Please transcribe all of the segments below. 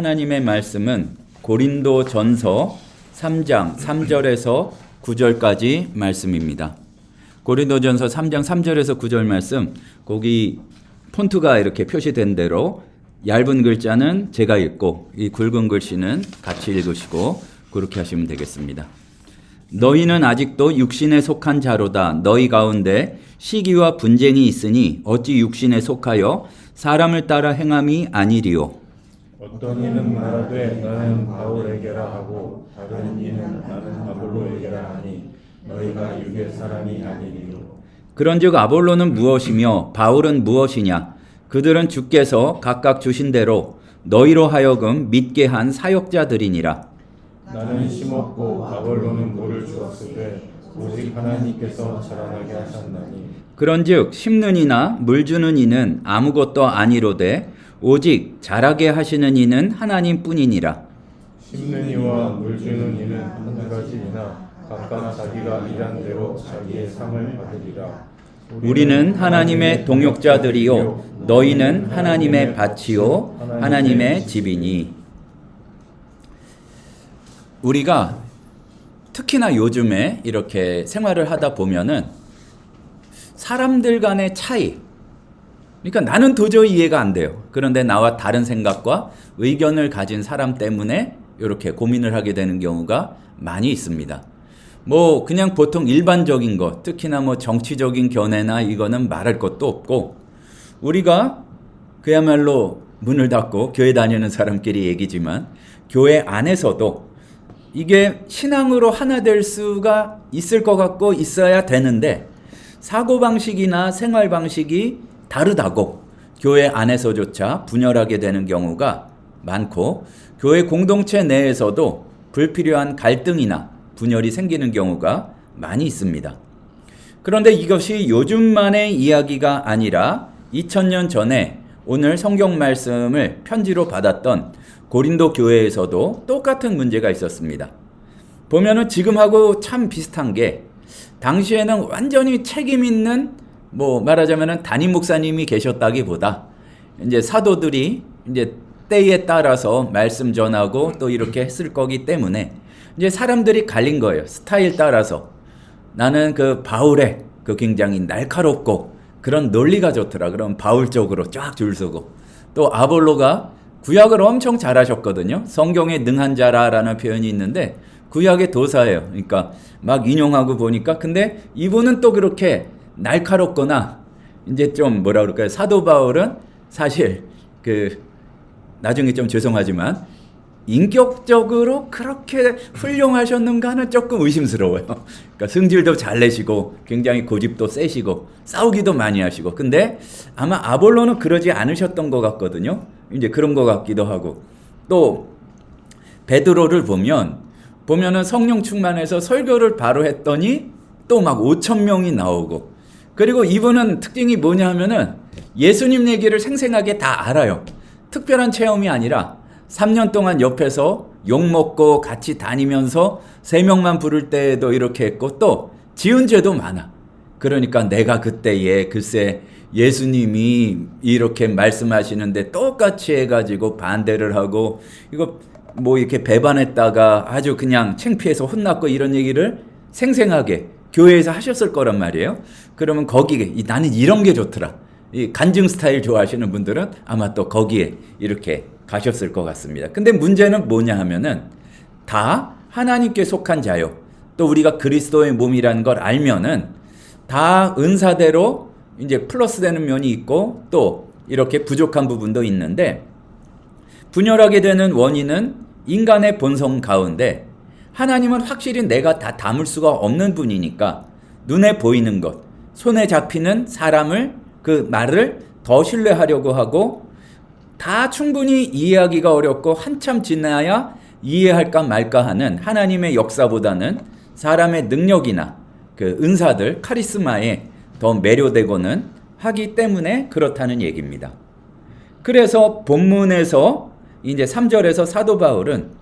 하나님의 말씀은 고린도 전서 3장 3절에서 9절까지 말씀입니다. 고린도 전서 3장 3절에서 9절 말씀, 거기 폰트가 이렇게 표시된 대로 얇은 글자는 제가 읽고 이 굵은 글씨는 같이 읽으시고 그렇게 하시면 되겠습니다. 너희는 아직도 육신에 속한 자로다. 너희 가운데 시기와 분쟁이 있으니 어찌 육신에 속하여 사람을 따라 행함이 아니리요. 어떤 이는 말하되 나는 바울에게라 하고 다른 이는 나는 아볼로에게라 하니 너희가 육의 사람이 아니리요. 그런즉 아볼로는 무엇이며 바울은 무엇이냐? 그들은 주께서 각각 주신 대로 너희로 하여금 믿게 한 사역자들이니라. 나는 심었고 아볼로는 물을 주었으되 오직 하나님께서 자라나게 하셨나니. 그런즉 심는 이나 물 주는 이는 아무것도 아니로되 오직 자라게 하시는 이는 하나님뿐이니라. 심는 이와 물 주는 이는 한 가지이나 각각 자기가 일한 대로 자기의 상을 받으리라. 우리는 하나님의 동역자들이요 너희는 하나님의 밭이요 하나님의 집이니. 우리가 특히나 요즘에 이렇게 생활을 하다 보면은 사람들 간의 차이, 그러니까 나는 도저히 이해가 안 돼요. 그런데 나와 다른 생각과 의견을 가진 사람 때문에 이렇게 고민을 하게 되는 경우가 많이 있습니다. 뭐 그냥 보통 일반적인 것, 특히나 뭐 정치적인 견해나 이거는 말할 것도 없고, 우리가 그야말로 문을 닫고 교회 다니는 사람끼리 얘기지만 교회 안에서도 이게 신앙으로 하나 될 수가 있을 것 같고 있어야 되는데 사고방식이나 생활방식이 다르다고 교회 안에서조차 분열하게 되는 경우가 많고, 교회 공동체 내에서도 불필요한 갈등이나 분열이 생기는 경우가 많이 있습니다. 그런데 이것이 요즘만의 이야기가 아니라 2000년 전에 오늘 성경 말씀을 편지로 받았던 고린도 교회에서도 똑같은 문제가 있었습니다. 보면은 지금하고 참 비슷한 게, 당시에는 완전히 책임 있는, 뭐 말하자면은 담임 목사님이 계셨다기보다 이제 사도들이 이제 때에 따라서 말씀 전하고 또 이렇게 했을 거기 때문에 이제 사람들이 갈린 거예요. 스타일 따라서. 나는 그 바울의 그 굉장히 날카롭고 그런 논리가 좋더라. 그럼 바울 쪽으로 쫙 줄 서고, 또 아볼로가 구약을 엄청 잘하셨거든요. 성경에 능한 자라라는 표현이 있는데 구약의 도사예요. 그러니까 막 인용하고 보니까, 근데 이분은 또 그렇게 날카롭거나 이제 좀 뭐라 그럴까요? 사도 바울은 사실 그 나중에 좀 죄송하지만 인격적으로 그렇게 훌륭하셨는가는 조금 의심스러워요. 그러니까 승질도 잘 내시고 굉장히 고집도 세시고 싸우기도 많이 하시고, 근데 아마 아볼로는 그러지 않으셨던 것 같거든요. 이제 그런 것 같기도 하고, 또 베드로를 보면은 성령 충만해서 설교를 바로 했더니 또 막 5,000명이 나오고, 그리고 이분은 특징이 뭐냐 하면은 예수님 얘기를 생생하게 다 알아요. 특별한 체험이 아니라 3년 동안 옆에서 욕먹고 같이 다니면서 3명만 부를 때에도 이렇게 했고, 또 지은 죄도 많아. 그러니까 내가 그때에 글쎄 예수님이 이렇게 말씀하시는데 똑같이 해가지고 반대를 하고, 이거 뭐 이렇게 배반했다가 아주 그냥 창피해서 혼났고, 이런 얘기를 생생하게 교회에서 하셨을 거란 말이에요. 그러면 거기에 나는 이런 게 좋더라. 이 간증 스타일 좋아하시는 분들은 아마 또 거기에 이렇게 가셨을 것 같습니다. 근데 문제는 뭐냐 하면은 다 하나님께 속한 자요. 또 우리가 그리스도의 몸이라는 걸 알면은 다 은사대로 이제 플러스 되는 면이 있고 또 이렇게 부족한 부분도 있는데, 분열하게 되는 원인은 인간의 본성 가운데 하나님은 확실히 내가 다 담을 수가 없는 분이니까 눈에 보이는 것, 손에 잡히는 사람을, 그 말을 더 신뢰하려고 하고, 다 충분히 이해하기가 어렵고 한참 지나야 이해할까 말까 하는 하나님의 역사보다는 사람의 능력이나 그 은사들, 카리스마에 더 매료되고는 하기 때문에 그렇다는 얘기입니다. 그래서 본문에서 이제 3절에서 사도 바울은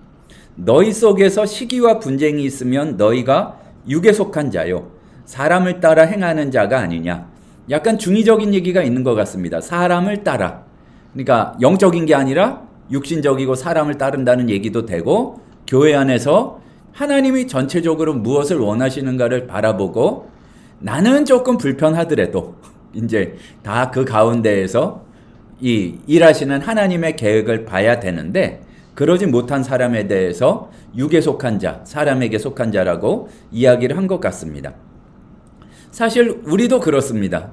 너희 속에서 시기와 분쟁이 있으면 너희가 육에 속한 자요 사람을 따라 행하는 자가 아니냐. 약간 중의적인 얘기가 있는 것 같습니다. 사람을 따라. 그러니까 영적인 게 아니라 육신적이고 사람을 따른다는 얘기도 되고, 교회 안에서 하나님이 전체적으로 무엇을 원하시는가를 바라보고 나는 조금 불편하더라도 이제 다 그 가운데에서 이 일하시는 하나님의 계획을 봐야 되는데, 그러지 못한 사람에 대해서 육에 속한 자, 사람에게 속한 자라고 이야기를 한 것 같습니다. 사실 우리도 그렇습니다.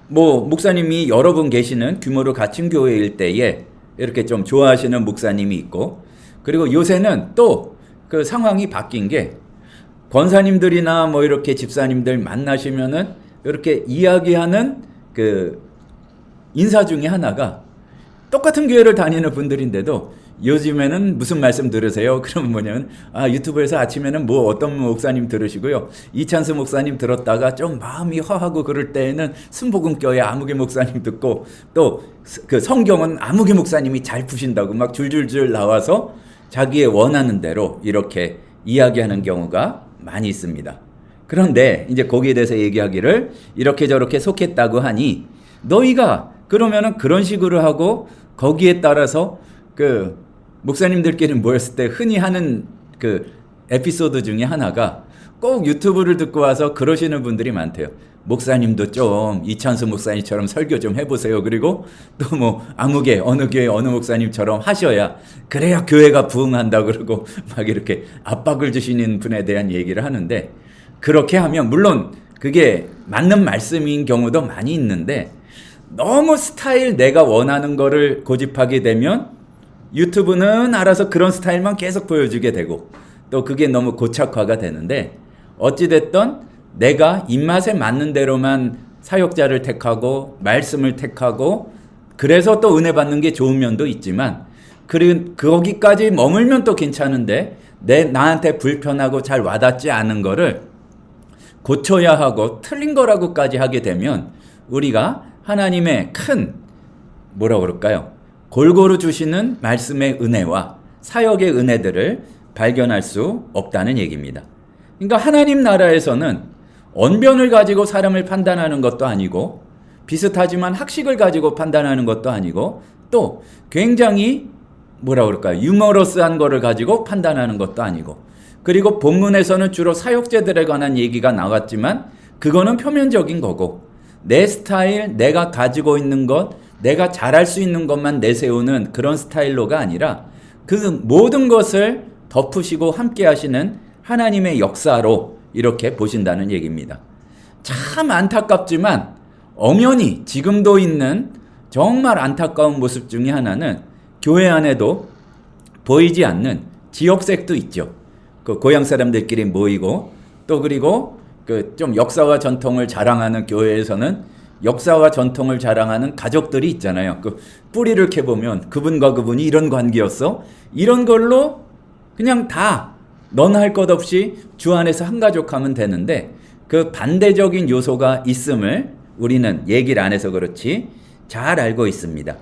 목사님이 여러 분 계시는 규모로 갖춘 교회일 때에 이렇게 좀 좋아하시는 목사님이 있고, 그리고 요새는 또 그 상황이 바뀐 게, 권사님들이나 이렇게 집사님들 만나시면은 이렇게 이야기하는 그 인사 중에 하나가, 똑같은 교회를 다니는 분들인데도 요즘에는 무슨 말씀 들으세요? 그러면 뭐냐면, 유튜브에서 아침에는 어떤 목사님 들으시고요, 이찬수 목사님 들었다가 좀 마음이 허하고 그럴 때에는 순복음교회 아무개 목사님 듣고, 또 그 성경은 아무개 목사님이 잘 푸신다고 막 줄줄줄 나와서 자기의 원하는 대로 이렇게 이야기하는 경우가 많이 있습니다. 그런데 이제 거기에 대해서 얘기하기를, 이렇게 저렇게 속했다고 하니 너희가 그러면은 그런 식으로 하고, 거기에 따라서 그 목사님들끼리 모였을 때 흔히 하는 그 에피소드 중에 하나가, 꼭 유튜브를 듣고 와서 그러시는 분들이 많대요. 목사님도 좀 이찬수 목사님처럼 설교 좀 해보세요. 그리고 또 아무개 어느 교회 어느 목사님처럼 하셔야, 그래야 교회가 부흥한다 그러고 막 이렇게 압박을 주시는 분에 대한 얘기를 하는데, 그렇게 하면 물론 그게 맞는 말씀인 경우도 많이 있는데, 너무 스타일 내가 원하는 거를 고집하게 되면 유튜브는 알아서 그런 스타일만 계속 보여주게 되고, 또 그게 너무 고착화가 되는데, 어찌됐든 내가 입맛에 맞는 대로만 사역자를 택하고 말씀을 택하고, 그래서 또 은혜 받는 게 좋은 면도 있지만, 거기까지 머물면 또 괜찮은데 나한테 불편하고 잘 와닿지 않은 거를 고쳐야 하고 틀린 거라고까지 하게 되면, 우리가 하나님의 큰 골고루 주시는 말씀의 은혜와 사역의 은혜들을 발견할 수 없다는 얘기입니다. 그러니까 하나님 나라에서는 언변을 가지고 사람을 판단하는 것도 아니고, 비슷하지만 학식을 가지고 판단하는 것도 아니고, 또 굉장히 유머러스한 거를 가지고 판단하는 것도 아니고, 그리고 본문에서는 주로 사역자들에 관한 얘기가 나왔지만 그거는 표면적인 거고, 내 스타일, 내가 가지고 있는 것, 내가 잘할 수 있는 것만 내세우는 그런 스타일로가 아니라, 그 모든 것을 덮으시고 함께 하시는 하나님의 역사로 이렇게 보신다는 얘기입니다. 참 안타깝지만 엄연히 지금도 있는 정말 안타까운 모습 중에 하나는, 교회 안에도 보이지 않는 지역색도 있죠. 그 고향 사람들끼리 모이고, 또 그리고 그 좀 역사와 전통을 자랑하는 교회에서는 역사와 전통을 자랑하는 가족들이 있잖아요. 그 뿌리를 캐보면 그분과 그분이 이런 관계였어, 이런 걸로 그냥 다 넌 할 것 없이 주 안에서 한 가족 하면 되는데, 그 반대적인 요소가 있음을 우리는 얘기를 안 해서 그렇지 잘 알고 있습니다.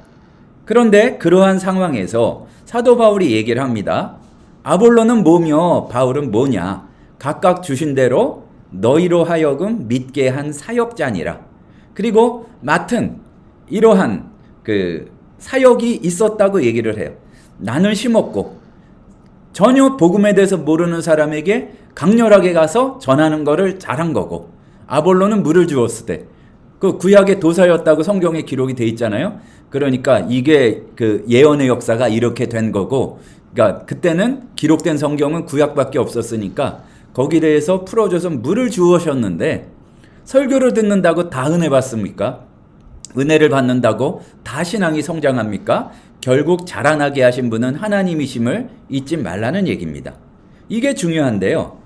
그런데 그러한 상황에서 사도 바울이 얘기를 합니다. 아볼로는 뭐며 바울은 뭐냐, 각각 주신 대로 너희로 하여금 믿게 한 사역자니라. 그리고 맡은 이러한 그 사역이 있었다고 얘기를 해요. 나는 심었고, 전혀 복음에 대해서 모르는 사람에게 강렬하게 가서 전하는 거를 잘한 거고, 아볼로는 물을 주었을 때 그 구약의 도사였다고 성경에 기록이 돼 있잖아요. 그러니까 이게 그 예언의 역사가 이렇게 된 거고, 그러니까 그때는 기록된 성경은 구약밖에 없었으니까 거기에 대해서 풀어줘서 물을 주으셨는데, 설교를 듣는다고 다 은혜 받습니까? 은혜를 받는다고 다 신앙이 성장합니까? 결국 자라나게 하신 분은 하나님이심을 잊지 말라는 얘기입니다. 이게 중요한데요.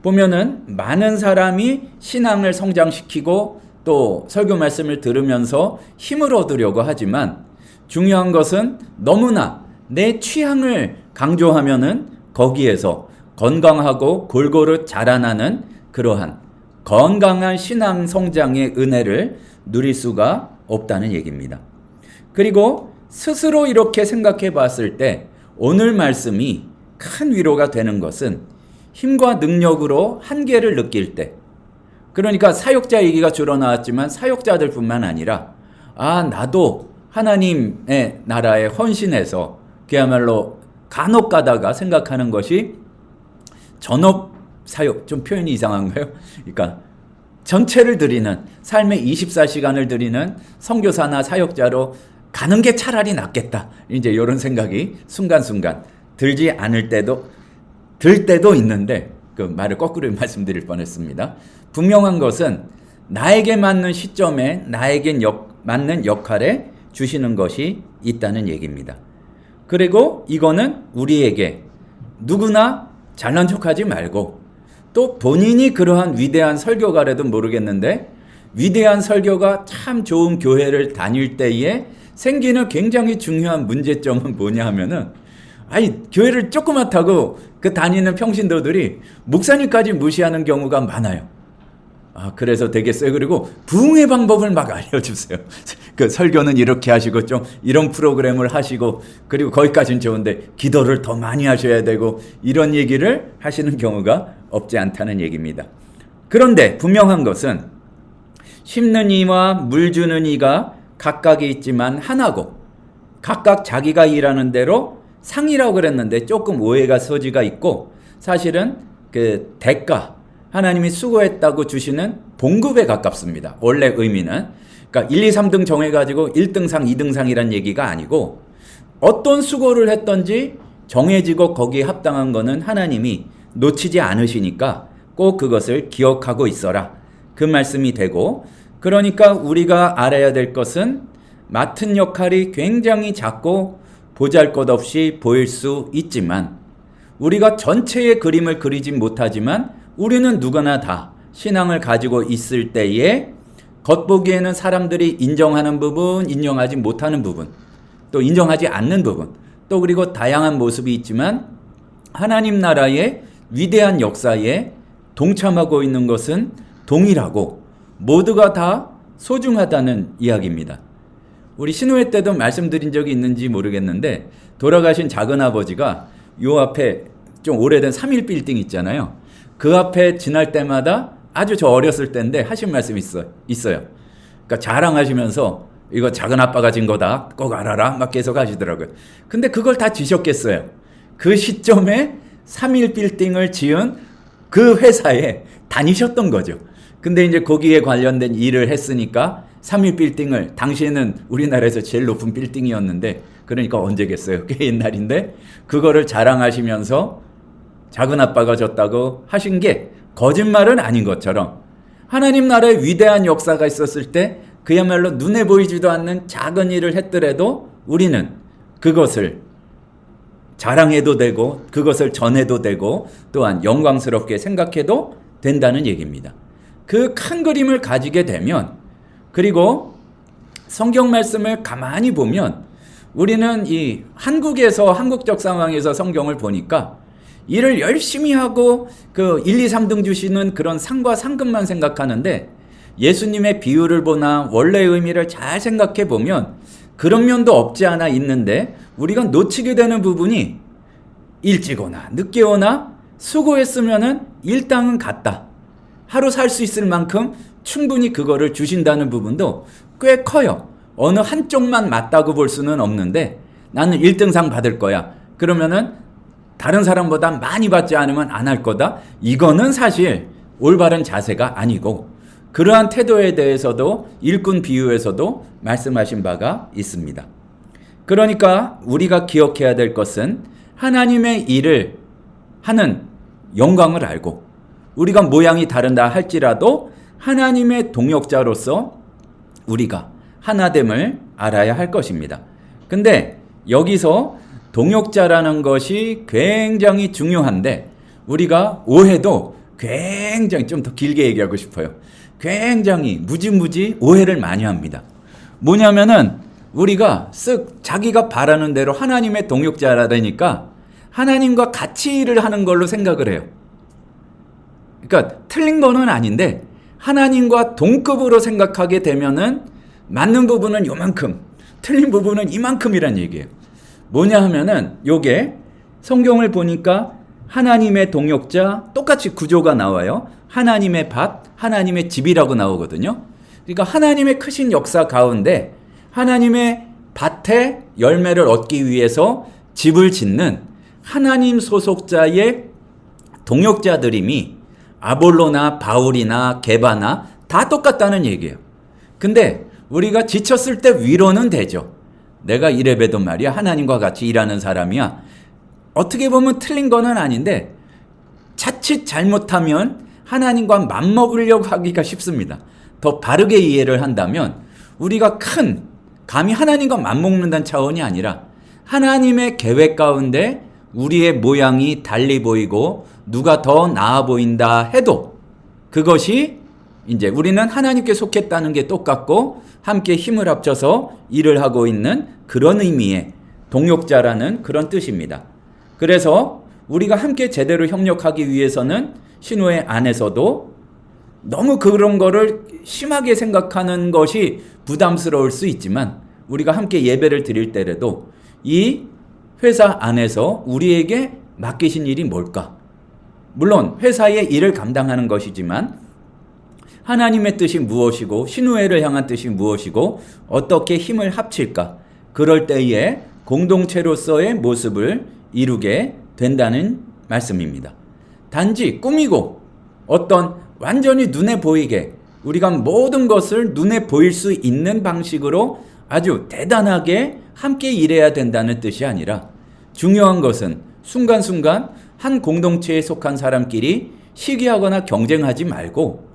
보면은 많은 사람이 신앙을 성장시키고 또 설교 말씀을 들으면서 힘을 얻으려고 하지만, 중요한 것은 너무나 내 취향을 강조하면은 거기에서 건강하고 골고루 자라나는 그러한 건강한 신앙 성장의 은혜를 누릴 수가 없다는 얘기입니다. 그리고 스스로 이렇게 생각해 봤을 때 오늘 말씀이 큰 위로가 되는 것은, 힘과 능력으로 한계를 느낄 때, 그러니까 사역자 얘기가 주로 나왔지만 사역자들 뿐만 아니라, 나도 하나님의 나라에 헌신해서 그야말로 간혹 가다가 생각하는 것이 전업 사역, 좀 표현이 이상한가요? 그러니까 전체를 드리는, 삶의 24시간을 드리는 선교사나 사역자로 가는 게 차라리 낫겠다. 이제 이런 생각이 순간순간 들지 않을 때도, 들 때도 있는데, 그 말을 거꾸로 말씀드릴 뻔했습니다. 분명한 것은 나에게 맞는 시점에 나에게 맞는 역할에 주시는 것이 있다는 얘기입니다. 그리고 이거는 우리에게 누구나 잘난 척하지 말고, 또 본인이 그러한 위대한 설교가라도 모르겠는데 위대한 설교가 참 좋은 교회를 다닐 때에 생기는 굉장히 중요한 문제점은 뭐냐 하면은, 아니 교회를 조그맣다고 그 다니는 평신도들이 목사님까지 무시하는 경우가 많아요. 그래서 되겠어요. 그리고 부흥의 방법을 막 알려주세요. 그 설교는 이렇게 하시고 좀 이런 프로그램을 하시고, 그리고 거기까지는 좋은데 기도를 더 많이 하셔야 되고, 이런 얘기를 하시는 경우가 없지 않다는 얘기입니다. 그런데 분명한 것은 심는 이와 물 주는 이가 각각이 있지만 하나고, 각각 자기가 일하는 대로 상이라고 그랬는데 조금 오해가 소지가 있고, 사실은 그 대가, 하나님이 수고했다고 주시는 봉급에 가깝습니다. 원래 의미는. 그러니까 1, 2, 3등 정해가지고 1등상, 2등상이란 얘기가 아니고, 어떤 수고를 했던지 정해지고 거기에 합당한 거는 하나님이 놓치지 않으시니까 꼭 그것을 기억하고 있어라. 그 말씀이 되고, 그러니까 우리가 알아야 될 것은 맡은 역할이 굉장히 작고 보잘것없이 보일 수 있지만, 우리가 전체의 그림을 그리진 못하지만 우리는 누구나 다 신앙을 가지고 있을 때에 겉보기에는 사람들이 인정하는 부분, 인정하지 못하는 부분, 또 인정하지 않는 부분, 또 그리고 다양한 모습이 있지만 하나님 나라의 위대한 역사에 동참하고 있는 것은 동일하고 모두가 다 소중하다는 이야기입니다. 우리 신우회 때도 말씀드린 적이 있는지 모르겠는데, 돌아가신 작은아버지가 요 앞에 좀 오래된 3일 빌딩 있잖아요. 그 앞에 지날 때마다 아주 저 어렸을 때인데 하신 말씀이 있어요. 그러니까 자랑하시면서 이거 작은 아빠가 진 거다, 꼭 알아라, 막 계속 하시더라고요. 근데 그걸 다 지셨겠어요. 그 시점에 3일 빌딩을 지은 그 회사에 다니셨던 거죠. 근데 이제 거기에 관련된 일을 했으니까 3일 빌딩을, 당시에는 우리나라에서 제일 높은 빌딩이었는데, 그러니까 언제겠어요? 꽤 옛날인데, 그거를 자랑하시면서 작은 아빠가 졌다고 하신 게 거짓말은 아닌 것처럼, 하나님 나라의 위대한 역사가 있었을 때 그야말로 눈에 보이지도 않는 작은 일을 했더라도 우리는 그것을 자랑해도 되고 그것을 전해도 되고 또한 영광스럽게 생각해도 된다는 얘기입니다. 그 큰 그림을 가지게 되면, 그리고 성경 말씀을 가만히 보면, 우리는 이 한국에서, 한국적 상황에서 성경을 보니까 일을 열심히 하고 그 1, 2, 3등 주시는 그런 상과 상급만 생각하는데, 예수님의 비유를 보나 원래의 의미를 잘 생각해 보면 그런 면도 없지 않아 있는데, 우리가 놓치게 되는 부분이 일찍 오나 늦게 오나 수고했으면은 일당은 같다, 하루 살 수 있을 만큼 충분히 그거를 주신다는 부분도 꽤 커요. 어느 한쪽만 맞다고 볼 수는 없는데, 나는 1등상 받을 거야, 그러면은 다른 사람보다 많이 받지 않으면 안 할 거다, 이거는 사실 올바른 자세가 아니고, 그러한 태도에 대해서도 일꾼 비유에서도 말씀하신 바가 있습니다. 그러니까 우리가 기억해야 될 것은 하나님의 일을 하는 영광을 알고, 우리가 모양이 다른다 할지라도 하나님의 동역자로서 우리가 하나됨을 알아야 할 것입니다. 근데 여기서 동역자라는 것이 굉장히 중요한데, 우리가 오해도 굉장히, 좀 더 길게 얘기하고 싶어요. 굉장히 무지무지 오해를 많이 합니다. 뭐냐면은 우리가 자기가 바라는 대로 하나님의 동역자라니까 하나님과 같이 일을 하는 걸로 생각을 해요. 그러니까 틀린 거는 아닌데 하나님과 동급으로 생각하게 되면은 맞는 부분은 요만큼, 틀린 부분은 이만큼이란 얘기예요. 뭐냐 하면은 요게 성경을 보니까 하나님의 동역자, 똑같이 구조가 나와요. 하나님의 밭, 하나님의 집이라고 나오거든요. 그러니까 하나님의 크신 역사 가운데 하나님의 밭에 열매를 얻기 위해서 집을 짓는 하나님 소속자의 동역자들임이 아볼로나 바울이나 게바나 다 똑같다는 얘기예요. 근데 우리가 지쳤을 때 위로는 되죠. 내가 이래봬도 말이야 하나님과 같이 일하는 사람이야. 어떻게 보면 틀린 거는 아닌데 자칫 잘못하면 하나님과 맞먹으려고 하기가 쉽습니다. 더 바르게 이해를 한다면 우리가 감히 하나님과 맞먹는다는 차원이 아니라 하나님의 계획 가운데 우리의 모양이 달리 보이고 누가 더 나아 보인다 해도 그것이 이제 우리는 하나님께 속했다는 게 똑같고 함께 힘을 합쳐서 일을 하고 있는 그런 의미의 동역자라는 그런 뜻입니다. 그래서 우리가 함께 제대로 협력하기 위해서는 신호회 안에서도 너무 그런 거를 심하게 생각하는 것이 부담스러울 수 있지만 우리가 함께 예배를 드릴 때라도 이 회사 안에서 우리에게 맡기신 일이 뭘까? 물론 회사의 일을 감당하는 것이지만 하나님의 뜻이 무엇이고 신우회를 향한 뜻이 무엇이고 어떻게 힘을 합칠까? 그럴 때에 공동체로서의 모습을 이루게 된다는 말씀입니다. 단지 꾸미고 어떤 완전히 눈에 보이게 우리가 모든 것을 눈에 보일 수 있는 방식으로 아주 대단하게 함께 일해야 된다는 뜻이 아니라 중요한 것은 순간순간 한 공동체에 속한 사람끼리 시기하거나 경쟁하지 말고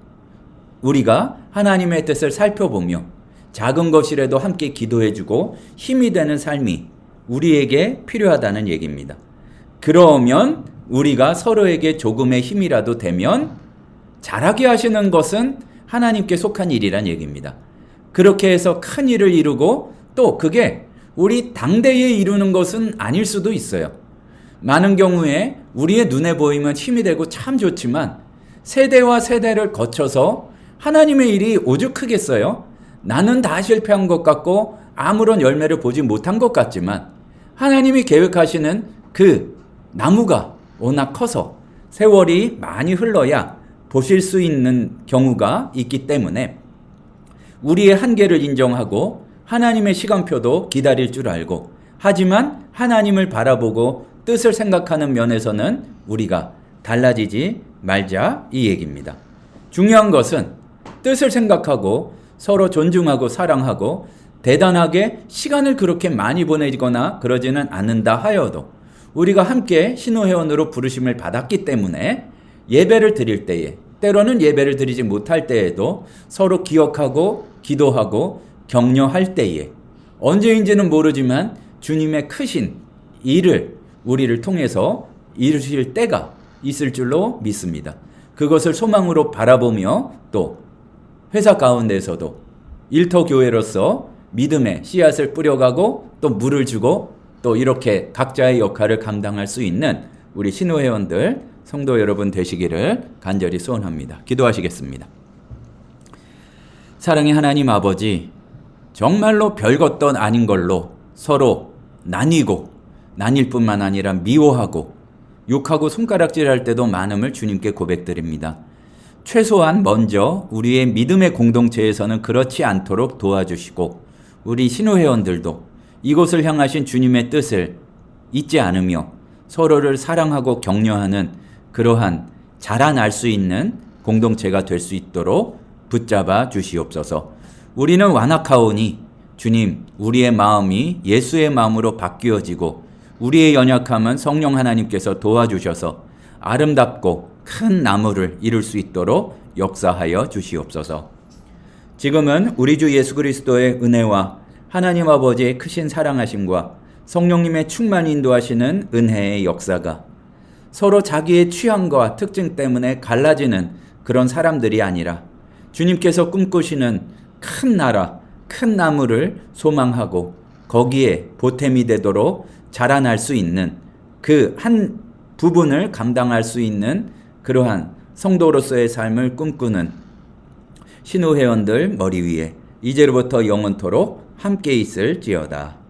우리가 하나님의 뜻을 살펴보며 작은 것이라도 함께 기도해주고 힘이 되는 삶이 우리에게 필요하다는 얘기입니다. 그러면 우리가 서로에게 조금의 힘이라도 되면 잘하게 하시는 것은 하나님께 속한 일이란 얘기입니다. 그렇게 해서 큰 일을 이루고 또 그게 우리 당대에 이루는 것은 아닐 수도 있어요. 많은 경우에 우리의 눈에 보이면 힘이 되고 참 좋지만 세대와 세대를 거쳐서 하나님의 일이 오죽 크겠어요? 나는 다 실패한 것 같고 아무런 열매를 보지 못한 것 같지만 하나님이 계획하시는 그 나무가 워낙 커서 세월이 많이 흘러야 보실 수 있는 경우가 있기 때문에 우리의 한계를 인정하고 하나님의 시간표도 기다릴 줄 알고 하지만 하나님을 바라보고 뜻을 생각하는 면에서는 우리가 달라지지 말자 이 얘기입니다. 중요한 것은 뜻을 생각하고 서로 존중하고 사랑하고 대단하게 시간을 그렇게 많이 보내거나 그러지는 않는다 하여도 우리가 함께 신호회원으로 부르심을 받았기 때문에 예배를 드릴 때에 때로는 예배를 드리지 못할 때에도 서로 기억하고 기도하고 격려할 때에 언제인지는 모르지만 주님의 크신 일을 우리를 통해서 이루실 때가 있을 줄로 믿습니다. 그것을 소망으로 바라보며 또 회사 가운데서도 일터교회로서 믿음의 씨앗을 뿌려가고 또 물을 주고 또 이렇게 각자의 역할을 감당할 수 있는 우리 신호회원들 성도 여러분 되시기를 간절히 소원합니다. 기도하시겠습니다. 사랑의 하나님 아버지, 정말로 별것도 아닌 걸로 서로 나뉠 뿐만 아니라 미워하고 욕하고 손가락질할 때도 많음을 주님께 고백드립니다. 최소한 먼저 우리의 믿음의 공동체에서는 그렇지 않도록 도와주시고 우리 신호회원들도 이곳을 향하신 주님의 뜻을 잊지 않으며 서로를 사랑하고 격려하는 그러한 자라날 수 있는 공동체가 될 수 있도록 붙잡아 주시옵소서. 우리는 완악하오니 주님, 우리의 마음이 예수의 마음으로 바뀌어지고 우리의 연약함은 성령 하나님께서 도와주셔서 아름답고 큰 나무를 이룰 수 있도록 역사하여 주시옵소서. 지금은 우리 주 예수 그리스도의 은혜와 하나님 아버지의 크신 사랑하심과 성령님의 충만히 인도하시는 은혜의 역사가 서로 자기의 취향과 특징 때문에 갈라지는 그런 사람들이 아니라 주님께서 꿈꾸시는 큰 나라, 큰 나무를 소망하고 거기에 보탬이 되도록 자라날 수 있는 그 한 부분을 감당할 수 있는 그러한 성도로서의 삶을 꿈꾸는 신호회원들 머리 위에 이제로부터 영원토록 함께 있을지어다.